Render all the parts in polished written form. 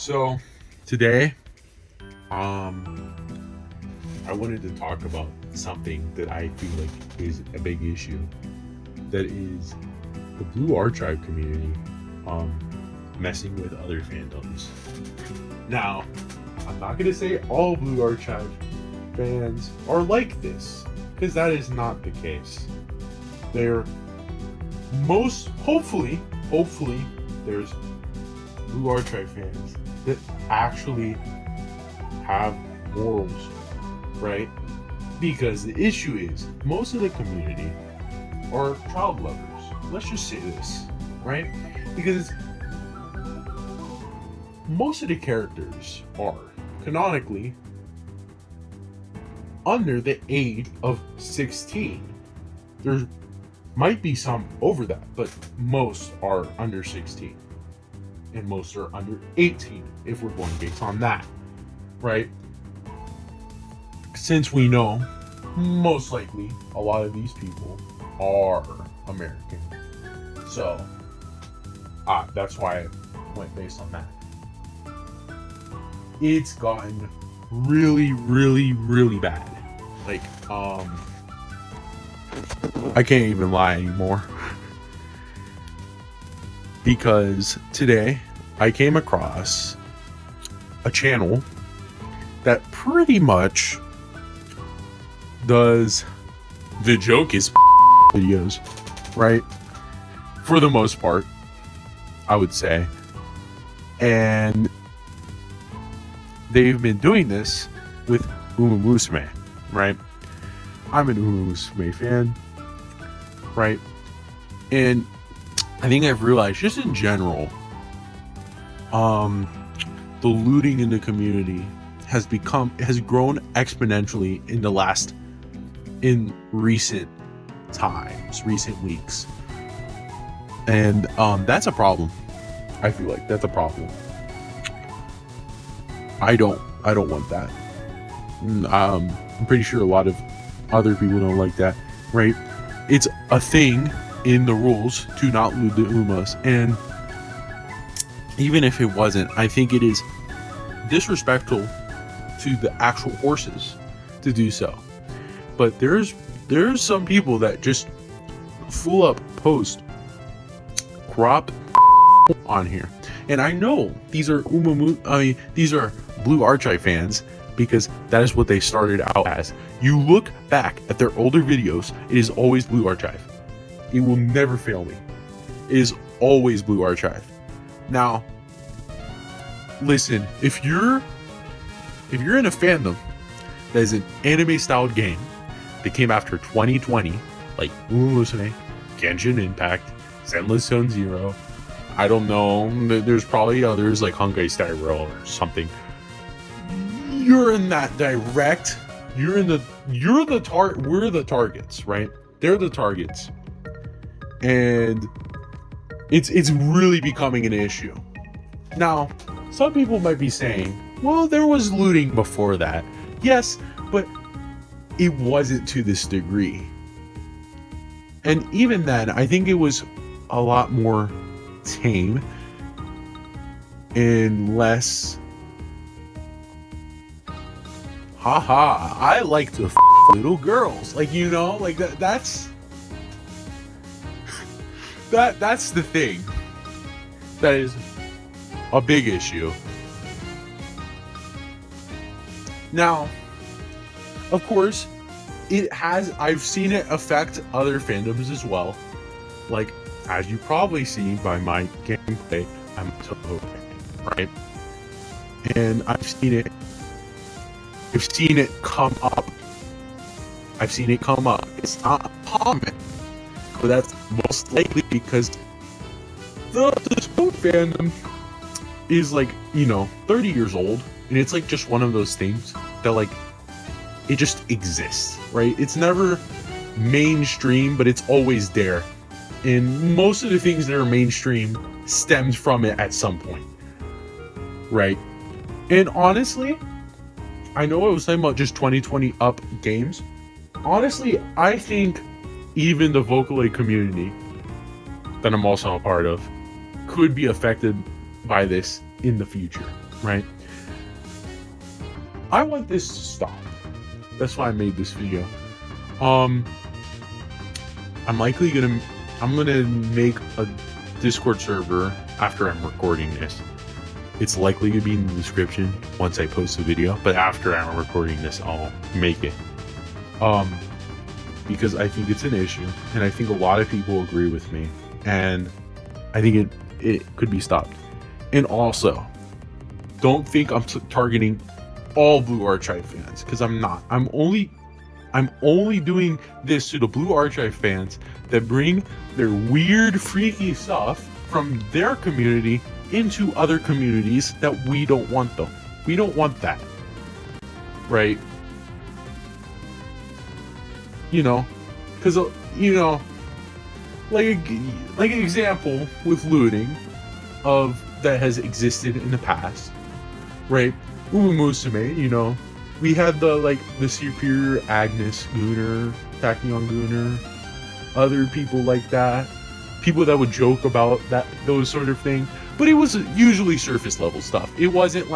So today, I wanted to talk about something that I feel like is a big issue. That is the Blue Archive community, messing with other fandoms. Now, I'm not gonna say all Blue Archive fans are like this, because that is not the case. They're hopefully, there's Blue Archive fans that actually have morals, right? Because the issue is most of the community are child lovers. Let's just say this, right? Because most of the characters are canonically under the age of 16. There might be some over that, but most are under 16. And most are under 18, if we're going based on that, right? Since we know most likely a lot of these people are American. So that's why I went based on that. It's gotten really bad. Like, I can't even lie anymore. Because today I came across a channel that pretty much does the joke is videos, right? For the most part, I would say. And they've been doing this with Umamusume, right? I'm an Umamusume fan, right? And I think I've realized, just in general, the looting in the community has grown exponentially in recent times, recent weeks, and that's a problem. I feel like that's a problem. I don't want that. I'm pretty sure a lot of other people don't like that, right? It's a thing in the rules to not loot the Umas, and even if it wasn't, I think it is disrespectful to the actual horses to do so. But there's some people that just full up post crop on here, and I know these are these are Blue Archive fans, because that is what they started out as. You look back at their older videos, it is always Blue Archive. It will never fail me. It is always Blue Archive. Now, listen, if you're in a fandom that is an anime-styled game that came after 2020, like Umamusume, Genshin Impact, Zenless Zone Zero, I don't know, there's probably others like Honkai Star Rail or something. We're the targets, right? They're the targets. And it's really becoming an issue. Now, some people might be saying, well, there was looting before that. Yes, but it wasn't to this degree. And even then, I think it was a lot more tame and less haha, I like to little girls. Like, you know, like that's the thing that is a big issue. Now, of course, I've seen it affect other fandoms as well. Like, as you probably see by my gameplay, I'm a Toho fan, right? And I've seen it come up. It's not common, but that's most likely because the sport fandom is, like, 30 years old, and it's like just one of those things that, like, it just exists, right? It's never mainstream, but it's always there, and most of the things that are mainstream stems from it at some point, right? And honestly, I know I was talking about just 2020 up games. Honestly, I think even the Vocaloid community that I'm also a part of could be affected by this in the future. right? I want this to stop. That's why I made this video. I'm gonna make a Discord server after I'm recording this. It's likely to be in the description once I post the video, but after I'm recording this, I'll make it. Because I think it's an issue, and I think a lot of people agree with me, and I think it could be stopped. And also, don't think I'm targeting all Blue Archive fans, because I'm not. I'm only doing this to the Blue Archive fans that bring their weird, freaky stuff from their community into other communities that we don't want them. We don't want that. Right? You know, because, you know, like an example with looting of that has existed in the past, right? Umamusume, you know, we had the superior Agnes Gooner, Tachyon Gooner, other people like that, people that would joke about that, those sort of thing, but it was usually surface level stuff. It wasn't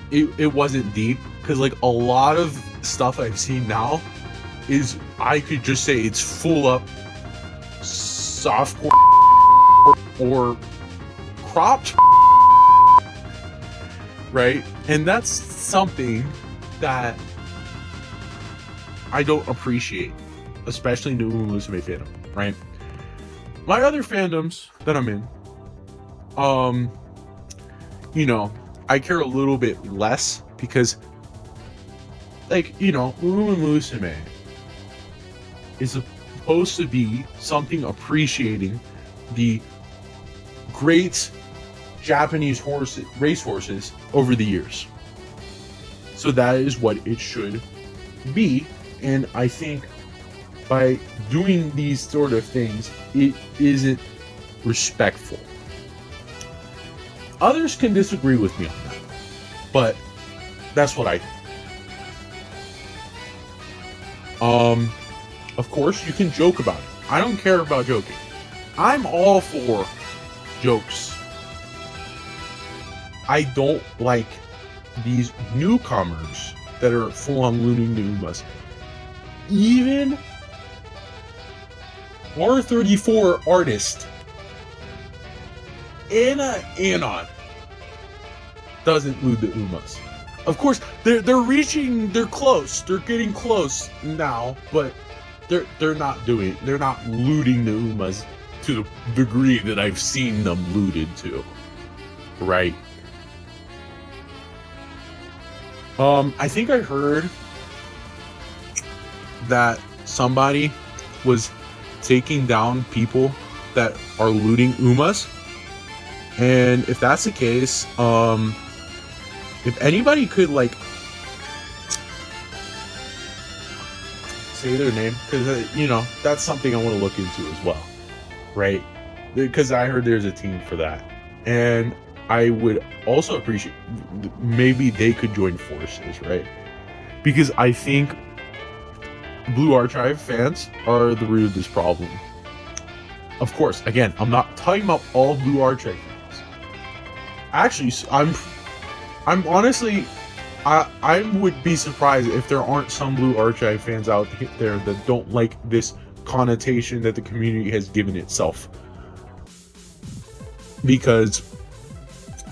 it wasn't deep, because like a lot of stuff I've seen now is, I could just say it's full up softcore or cropped, right? And that's something that I don't appreciate, especially in the Umamusume fandom, right? My other fandoms that I'm in, you know, I care a little bit less, because, like, you know, Umamusume is supposed to be something appreciating the great Japanese racehorses over the years. So that is what it should be, and I think by doing these sort of things, it isn't respectful. Others can disagree with me on that, but that's what I think. Of course, you can joke about it. I don't care about joking. I'm all for jokes. I don't like these newcomers that are full-on looting the Umas. Even R34 artist Anna Anon doesn't loot the Umas. Of course, they're close. They're getting close now, but they're not looting the Umas to the degree that I've seen them looted to. Right? I think I heard that somebody was taking down people that are looting Umas. And if that's the case, if anybody could, like, say their name, because, you know, that's something I want to look into as well, right? Because I heard there's a team for that. And I would also appreciate, maybe they could join forces, right? Because I think Blue Archive fans are the root of this problem. Of course, again, I'm not talking about all Blue Archive fans. Actually, I'm honestly, I would be surprised if there aren't some Blue Archive fans out there that don't like this connotation that the community has given itself. Because,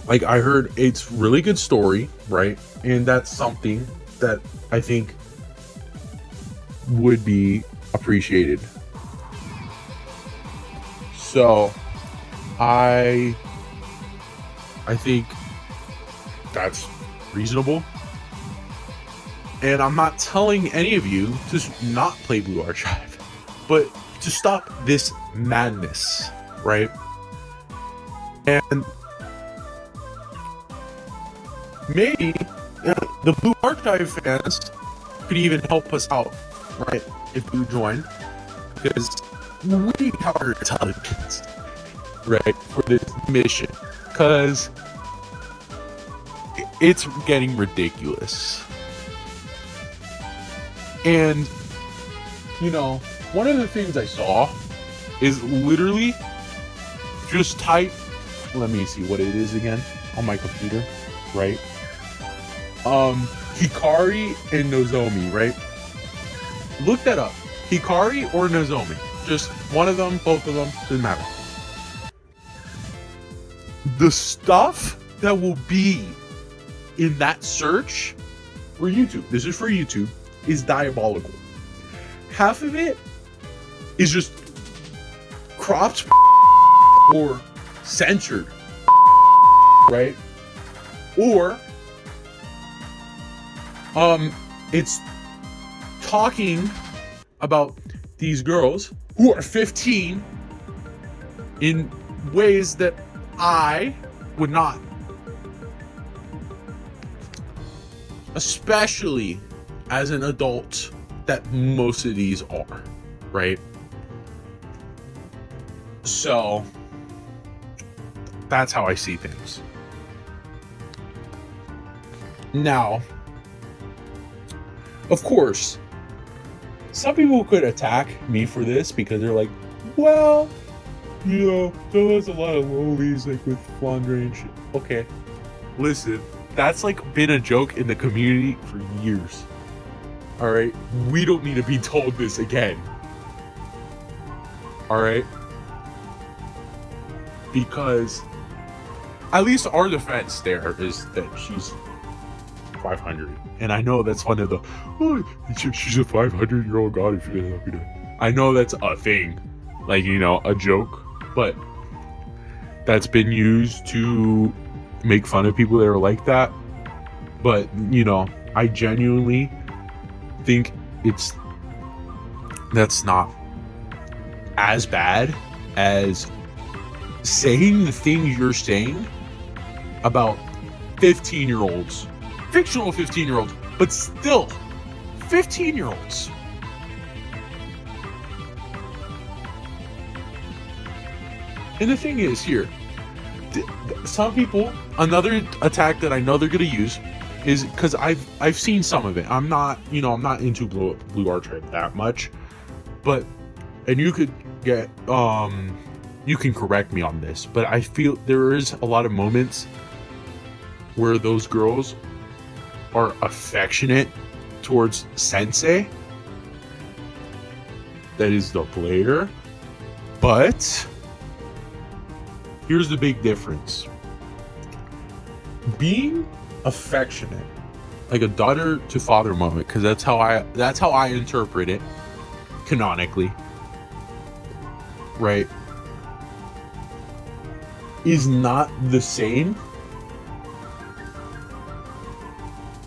like, I heard it's really good story, right? And that's something that I think would be appreciated. So, I think that's reasonable. And I'm not telling any of you to not play Blue Archive, but to stop this madness, right? And maybe the Blue Archive fans could even help us out, right? If you join, because we are intelligence, right, for this mission, because it's getting ridiculous. And, you know, one of the things I saw is literally just type let me see what it is again on my computer, right? Hikari and Nozomi, right? Look that up. Hikari or Nozomi. Just one of them, both of them, doesn't matter. The stuff that will be in that search for YouTube, this is for YouTube, is diabolical. Half of it is just cropped or censored, right? Or it's talking about these girls who are 15 in ways that I would not. Especially as an adult that most of these are, right? So that's how I see things. Now, of course, some people could attack me for this because they're like, well, you know, there's a lot of lowlies like with Flandre and shit. Okay, listen, that's like been a joke in the community for years. All right, we don't need to be told this again. All right, because at least our defense there is that she's 500, and I know that's one of the she's a 500-year-old god if you didn't help me do it. I know that's a thing, like, you know, a joke, but that's been used to make fun of people that are like that. But, you know, I genuinely think that's not as bad as saying the things you're saying about 15-year-olds, fictional 15-year-olds, but still 15-year-olds. And the thing is here, some people, another attack that I know they're gonna use is because I've seen some of it. I'm not into Blue Archive that much, but, and you could get you can correct me on this, but I feel there is a lot of moments where those girls are affectionate towards Sensei, that is the player, but here's the big difference. Being affectionate, like a daughter to father moment, because that's how I interpret it canonically, right, is not the same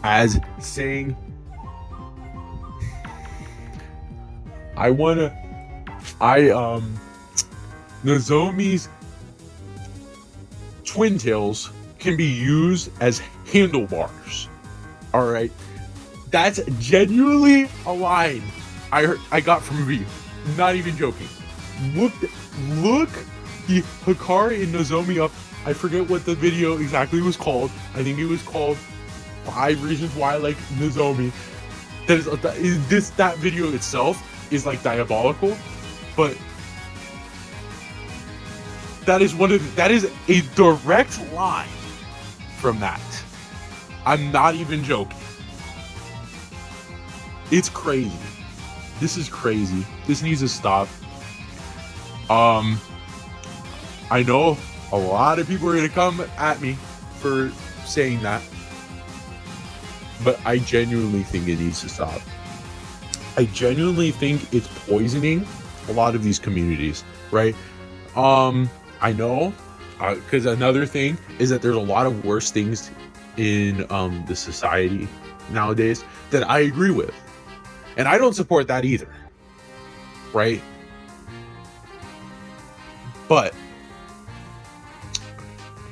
as saying Nozomi's twin tails can be used as handlebars. All right, that's genuinely a line I got from a video. Not even joking. Look the Hikari and Nozomi up. I forget what the video exactly was called. I think it was called 5 Reasons Why I Like Nozomi. That video itself is like diabolical, but that is a direct line from that. I'm not even joking. It's crazy. This is crazy. This needs to stop. I know a lot of people are gonna come at me for saying that, but I genuinely think it needs to stop. I genuinely think it's poisoning a lot of these communities, right? I know, because another thing is that there's a lot of worse things in the society nowadays that I agree with, and I don't support that either, right? But,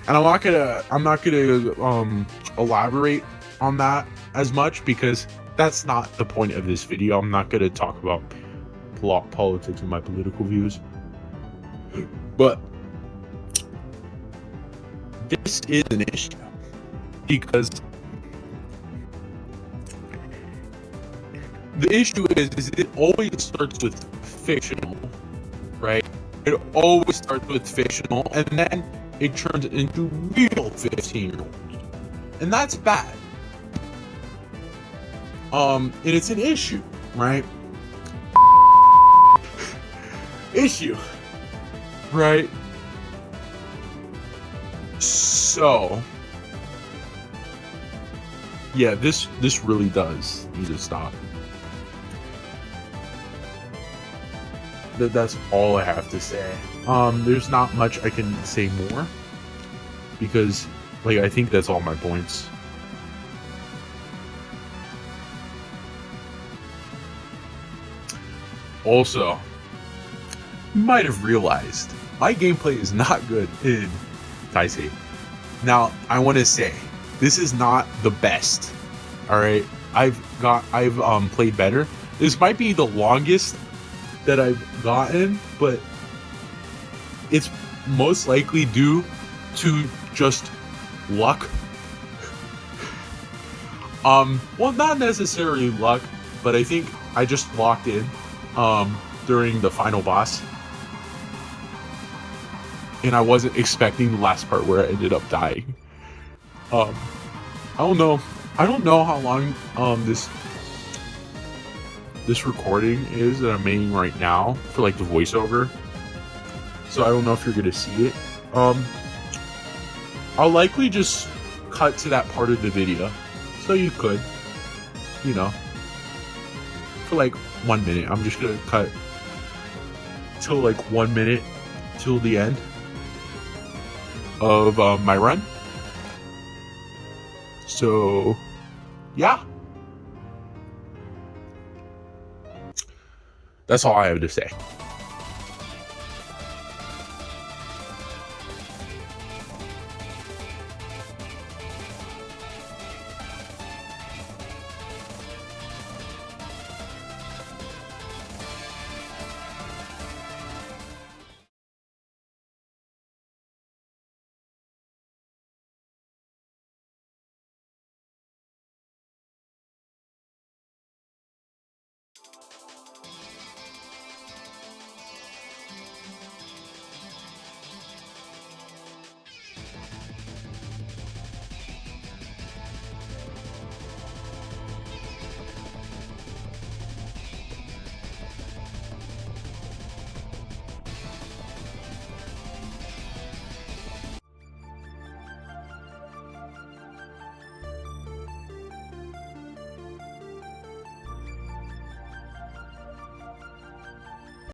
and I'm not gonna elaborate on that as much because that's not the point of this video. I'm not gonna talk about politics and my political views, but this is an issue because the issue is it always starts with fictional, right? It always starts with fictional, and then it turns into real 15-year-olds. And that's bad. And it's an issue, right? Issue, right? So, yeah, this really does need to stop. That's all I have to say. There's not much I can say more because, like, I think that's all my points. Also, you might have realized my gameplay is not good in Taisei. Now, I want to say this is not the best. All right, I've played better. This might be the longest that I've gotten, but it's most likely due to just luck. Well, not necessarily luck, but I think I just locked in during the final boss, and I wasn't expecting the last part where I ended up dying. I don't know how long this recording is that I'm making right now for like the voiceover, so I don't know if you're gonna see it. I'll likely just cut to that part of the video, so you could, you know, for like 1 minute. I'm just gonna cut till like 1 minute till the end of my run. So yeah, that's all I have to say.